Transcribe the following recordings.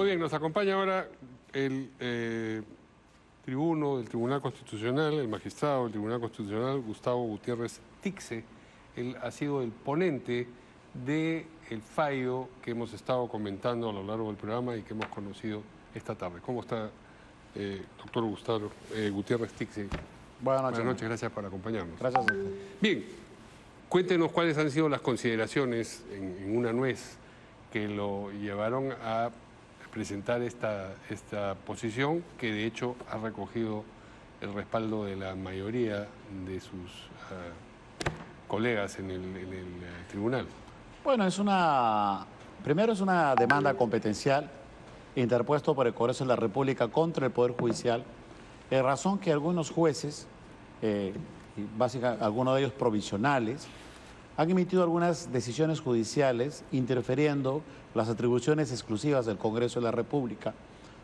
Muy bien, nos acompaña ahora el tribuno del Tribunal Constitucional, el magistrado del Tribunal Constitucional, Gustavo Gutiérrez Tixe. Él ha sido el ponente del fallo que hemos estado comentando a lo largo del programa y que hemos conocido esta tarde. ¿Cómo está, doctor Gustavo Gutiérrez Tixe? Buenas noches, gracias por acompañarnos. Gracias a usted. Bien, cuéntenos cuáles han sido las consideraciones en una nuez que lo llevaron a presentar esta posición, que de hecho ha recogido el respaldo de la mayoría de sus colegas en el tribunal. Bueno, primero es una demanda competencial interpuesto por el Congreso de la República contra el Poder Judicial, en razón que algunos jueces, básicamente algunos de ellos provisionales, han emitido algunas decisiones judiciales interfiriendo las atribuciones exclusivas del Congreso de la República,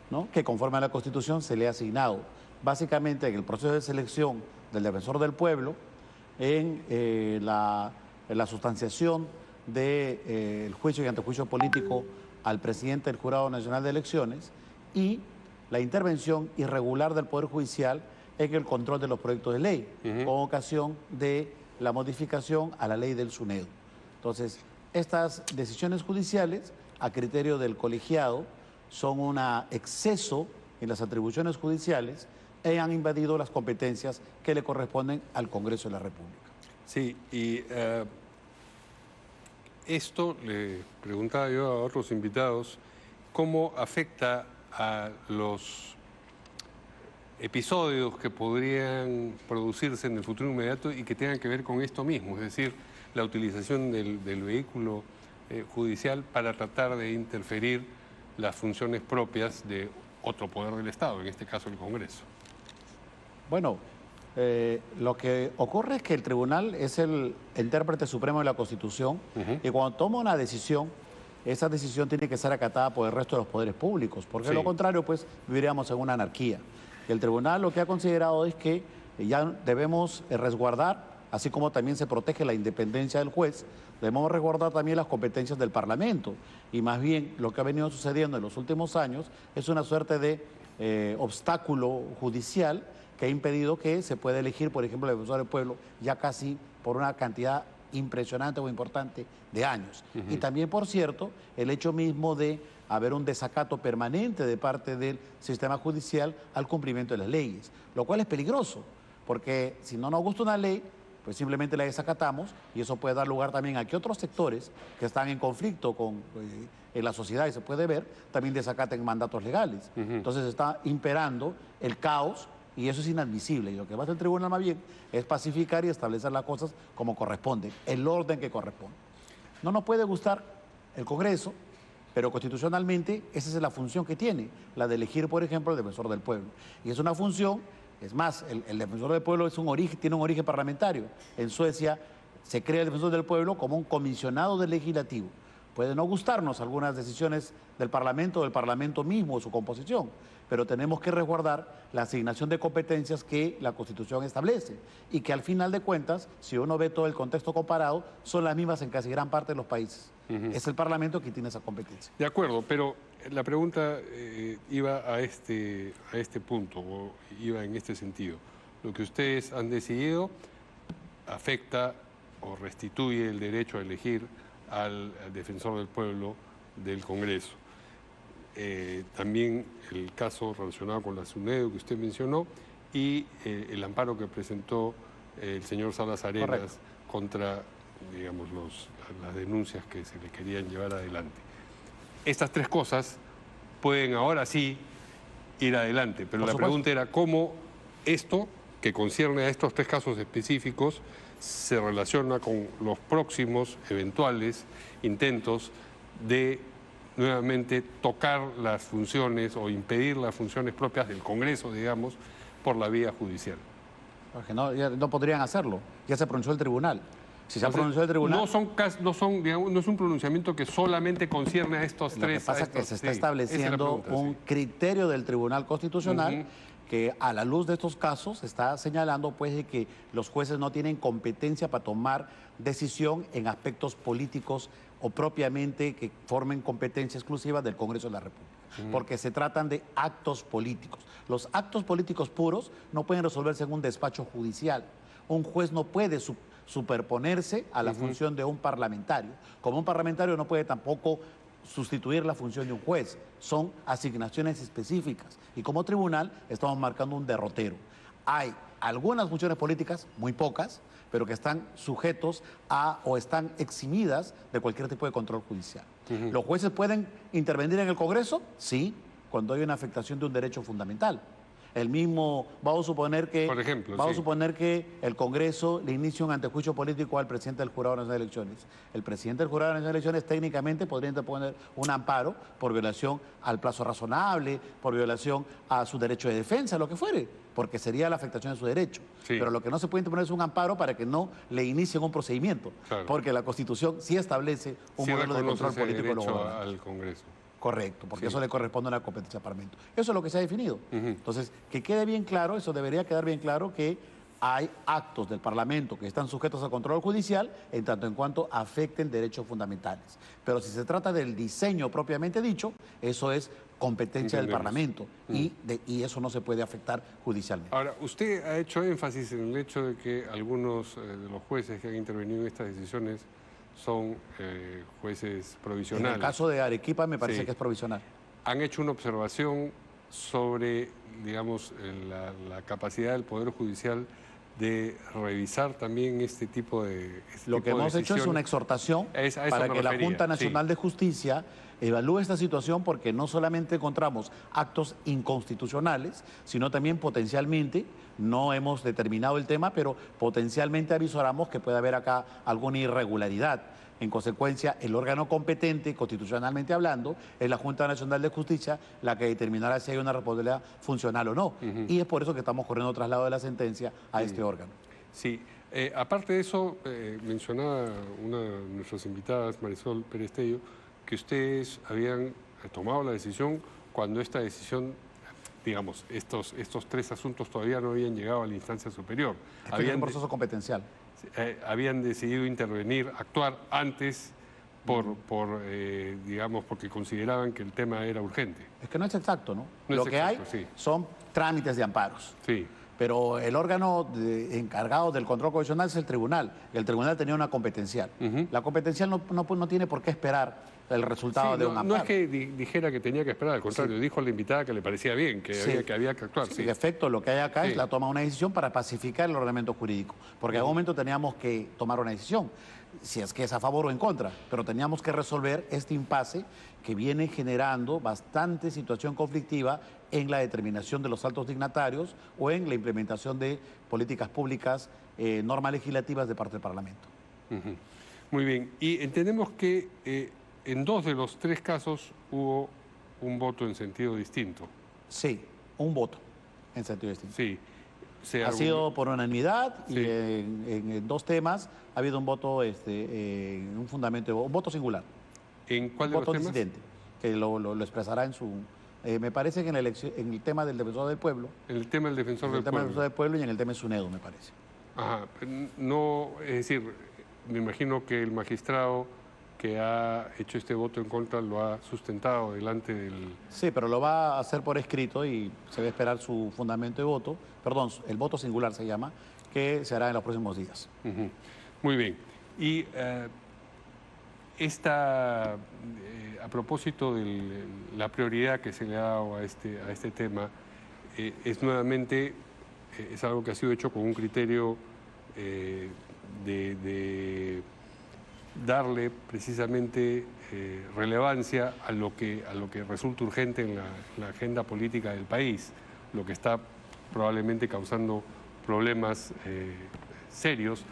¿no?, que conforme a la Constitución se le ha asignado, básicamente en el proceso de selección del defensor del pueblo, en la sustanciación del juicio y antejuicio político al presidente del Jurado Nacional de Elecciones y la intervención irregular del Poder Judicial en el control de los proyectos de ley, con ocasión de la modificación a la ley del SUNEDU. Entonces, estas decisiones judiciales, a criterio del colegiado, son un exceso en las atribuciones judiciales y han invadido las competencias que le corresponden al Congreso de la República. Sí, y esto le preguntaba yo a otros invitados, ¿cómo afecta a los episodios que podrían producirse en el futuro inmediato y que tengan que ver con esto mismo, es decir, la utilización del vehículo judicial para tratar de interferir las funciones propias de otro poder del Estado, en este caso el Congreso? Bueno, lo que ocurre es que el tribunal es el intérprete supremo de la Constitución y cuando toma una decisión, esa decisión tiene que ser acatada por el resto de los poderes públicos, porque de lo contrario, pues, viviríamos en una anarquía. Y el tribunal lo que ha considerado es que ya debemos resguardar, así como también se protege la independencia del juez, debemos resguardar también las competencias del Parlamento. Y más bien lo que ha venido sucediendo en los últimos años es una suerte de obstáculo judicial que ha impedido que se pueda elegir, por ejemplo, el defensor del pueblo ya casi por una cantidad impresionante o importante de años. Y también, por cierto, el hecho mismo de haber un desacato permanente de parte del sistema judicial al cumplimiento de las leyes, lo cual es peligroso, porque si no nos gusta una ley, pues simplemente la desacatamos y eso puede dar lugar también a que otros sectores que están en conflicto en la sociedad, y se puede ver, también desacaten mandatos legales. Entonces está imperando el caos y eso es inadmisible. Y lo que va a hacer el tribunal más bien es pacificar y establecer las cosas como corresponde, el orden que corresponde. No nos puede gustar el Congreso, pero constitucionalmente esa es la función que tiene, la de elegir, por ejemplo, el defensor del pueblo. Y es una función, es más, el defensor del pueblo tiene un origen parlamentario. En Suecia se crea el defensor del pueblo como un comisionado del legislativo. Puede no gustarnos algunas decisiones del Parlamento mismo o su composición, pero tenemos que resguardar la asignación de competencias que la Constitución establece y que al final de cuentas, si uno ve todo el contexto comparado, son las mismas en casi gran parte de los países. Es el Parlamento que tiene esa competencia. De acuerdo, pero la pregunta iba a este punto, o iba en este sentido. Lo que ustedes han decidido afecta o restituye el derecho a elegir al defensor del pueblo del Congreso. También el caso relacionado con la SUNEDU que usted mencionó y el amparo que presentó el señor Salas Arenas contra, digamos, las denuncias que se le querían llevar adelante. Estas tres cosas pueden ahora sí ir adelante, pero la pregunta era cómo esto, que concierne a estos tres casos específicos, se relaciona con los próximos eventuales intentos de nuevamente tocar las funciones o impedir las funciones propias del Congreso, digamos, por la vía judicial. Porque no podrían hacerlo, ya se pronunció el tribunal. Si se ha pronunciado el tribunal... No es un pronunciamiento que solamente concierne a estos tres... Lo que pasa es que se está estableciendo un criterio del Tribunal Constitucional que a la luz de estos casos está señalando pues de que los jueces no tienen competencia para tomar decisión en aspectos políticos o propiamente que formen competencia exclusiva del Congreso de la República. porque se tratan de actos políticos. Los actos políticos puros no pueden resolverse en un despacho judicial. Un juez no puede superponerse a la función de un parlamentario. Como un parlamentario no puede tampoco sustituir la función de un juez. Son asignaciones específicas. Y como tribunal estamos marcando un derrotero. Hay algunas funciones políticas, muy pocas, pero que están sujetos a o están eximidas de cualquier tipo de control judicial. ¿Los jueces pueden intervenir en el Congreso? Sí, cuando hay una afectación de un derecho fundamental. El mismo, vamos a suponer que, por ejemplo, vamos a suponer que el Congreso le inicia un antejuicio político al presidente del Jurado Nacional de Elecciones. El presidente del Jurado Nacional de Elecciones técnicamente podría interponer un amparo por violación al plazo razonable, por violación a su derecho de defensa, lo que fuere, porque sería la afectación de su derecho. Sí. Pero lo que no se puede interponer es un amparo para que no le inicien un procedimiento, claro, porque la Constitución sí establece un modelo de control político de los gobernantes. Al Congreso. Correcto, porque sí, eso le corresponde a la competencia del Parlamento. Eso es lo que se ha definido. Entonces, que quede bien claro, eso debería quedar bien claro, que hay actos del Parlamento que están sujetos a control judicial en tanto en cuanto afecten derechos fundamentales. Pero si se trata del diseño propiamente dicho, eso es competencia del Parlamento y eso no se puede afectar judicialmente. Ahora, usted ha hecho énfasis en el hecho de que algunos de los jueces que han intervenido en estas decisiones son jueces provisionales. En el caso de Arequipa me parece sí, que es provisional. Han hecho una observación sobre, digamos, la capacidad del Poder Judicial de revisar también este tipo de Lo que hemos hecho es una exhortación para que la Junta Nacional de Justicia evalúe esta situación, porque no solamente encontramos actos inconstitucionales, sino también potencialmente, no hemos determinado el tema, pero potencialmente avisoramos que puede haber acá alguna irregularidad. En consecuencia, el órgano competente, constitucionalmente hablando, es la Junta Nacional de Justicia la que determinará si hay una responsabilidad funcional o no. Y es por eso que estamos corriendo traslado de la sentencia a este órgano. Sí. Aparte de eso, mencionaba una de nuestras invitadas, Marisol Pérez Tello, que ustedes habían tomado la decisión cuando esta decisión, digamos, estos tres asuntos todavía no habían llegado a la instancia superior. Había un proceso competencial. Habían decidido intervenir, actuar antes digamos, porque consideraban que el tema era urgente. Es que no es exacto, ¿no? No Lo es que exacto, hay sí, son trámites de amparos. Sí. Pero el órgano encargado del control constitucional es el tribunal. Y el tribunal tenía una competencial. La competencial no tiene por qué esperar el resultado de un amparo. No es que dijera que tenía que esperar, al contrario, dijo la invitada que le parecía bien, que había que actuar. En efecto, lo que hay acá es la toma de una decisión para pacificar el ordenamiento jurídico. Porque en algún momento teníamos que tomar una decisión, si es que es a favor o en contra, pero teníamos que resolver este impasse que viene generando bastante situación conflictiva en la determinación de los altos dignatarios o en la implementación de políticas públicas, normas legislativas de parte del Parlamento. Muy bien. Y entendemos que en 2 de los 3 casos hubo un voto en sentido distinto. Sí, un voto en sentido distinto. Sí. Ha sido por unanimidad y en 2 temas ha habido un voto, un fundamento, un voto singular. ¿En cuál de los temas? Un voto disidente, que lo expresará en su... me parece que en el tema del defensor del pueblo. En el tema del defensor del pueblo. En el tema del defensor del pueblo y en el tema de SUNEDO, me parece. Ajá. No, es decir, me imagino que el magistrado que ha hecho este voto en contra lo ha sustentado delante del... Sí, pero lo va a hacer por escrito y se va a esperar su fundamento de voto, perdón, el voto singular se llama, que se hará en los próximos días. Muy bien. Y a propósito de la prioridad que se le ha dado a este tema, es nuevamente, es algo que ha sido hecho con un criterio de darle precisamente relevancia a lo que resulta urgente en la agenda política del país, lo que está probablemente causando problemas serios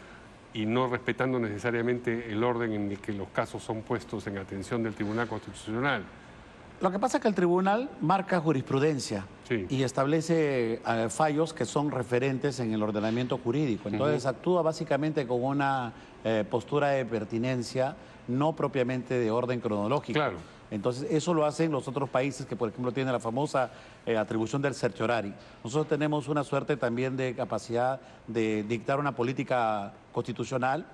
y no respetando necesariamente el orden en el que los casos son puestos en atención del Tribunal Constitucional. Lo que pasa es que el tribunal marca jurisprudencia y establece fallos que son referentes en el ordenamiento jurídico. Entonces actúa básicamente con una postura de pertinencia, no propiamente de orden cronológico. Claro. Entonces eso lo hacen los otros países que, por ejemplo, tienen la famosa atribución del certiorari. Nosotros tenemos una suerte también de capacidad de dictar una política constitucional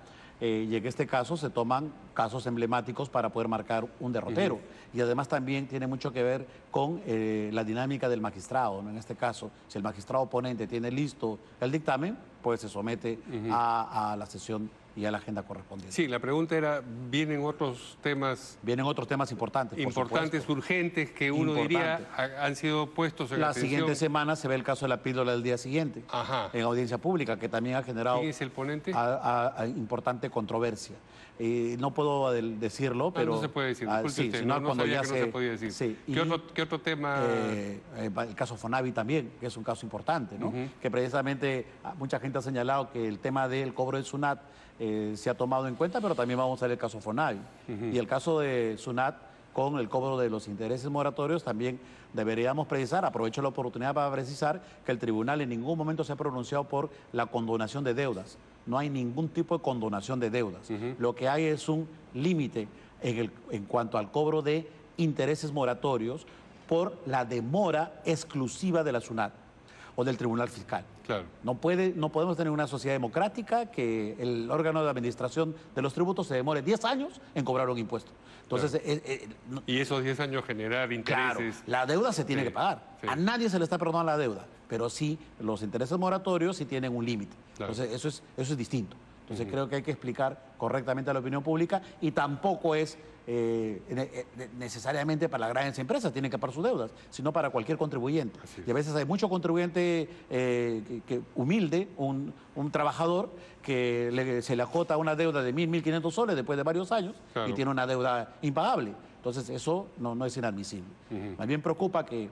y en este caso se toman casos emblemáticos para poder marcar un derrotero. Y además también tiene mucho que ver con la dinámica del magistrado, ¿no? En este caso, si el magistrado oponente tiene listo el dictamen, pues se somete a la sesión y a la agenda correspondiente. Sí, la pregunta era, ¿vienen otros temas? Vienen otros temas importantes, Importantes, urgentes, que uno diría han sido puestos en la atención. siguiente semana se ve el caso de la píldora del día siguiente, en audiencia pública, que también ha generado... ¿Quién es el ponente? Importante controversia. No puedo decirlo, pero... no se puede decir, sí, usted, sino no cuando sabía ya que no se podía decir. Sí, ¿Qué otro tema? El caso Fonavi también, que es un caso importante, ¿no? Que precisamente mucha gente ha señalado que el tema del cobro de SUNAT se ha tomado en cuenta, pero también vamos a ver el caso Fonavi. Y el caso de SUNAT con el cobro de los intereses moratorios también deberíamos precisar, aprovecho la oportunidad para precisar que el tribunal en ningún momento se ha pronunciado por la condonación de deudas. No hay ningún tipo de condonación de deudas. Lo que hay es un límite en cuanto al cobro de intereses moratorios por la demora exclusiva de la SUNAT o del Tribunal Fiscal. Claro. No podemos tener una sociedad democrática que el órgano de administración de los tributos se demore 10 años en cobrar un impuesto. Entonces, claro. Y esos 10 años generar intereses. Claro, la deuda se tiene que pagar. Sí. A nadie se le está perdonando la deuda, pero sí los intereses moratorios sí tienen un límite. Claro. Entonces, eso es distinto. Entonces, creo que hay que explicar correctamente a la opinión pública y tampoco es necesariamente para las grandes empresas, tienen que pagar sus deudas, sino para cualquier contribuyente. Y a veces hay mucho contribuyente humilde, un trabajador que se le acota una deuda de 1.000, 1.500 soles después de varios años y tiene una deuda impagable. Entonces, eso no es inadmisible. Más bien preocupa que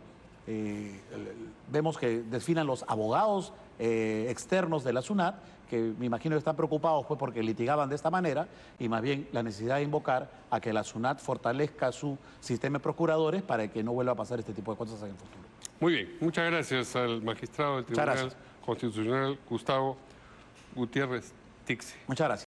vemos que desfilan los abogados externos de la SUNAT, que me imagino que están preocupados pues, porque litigaban de esta manera, y más bien la necesidad de invocar a que la SUNAT fortalezca su sistema de procuradores para que no vuelva a pasar este tipo de cosas en el futuro. Muy bien, muchas gracias al magistrado del Tribunal Constitucional, Gustavo Gutiérrez Tixe. Muchas gracias.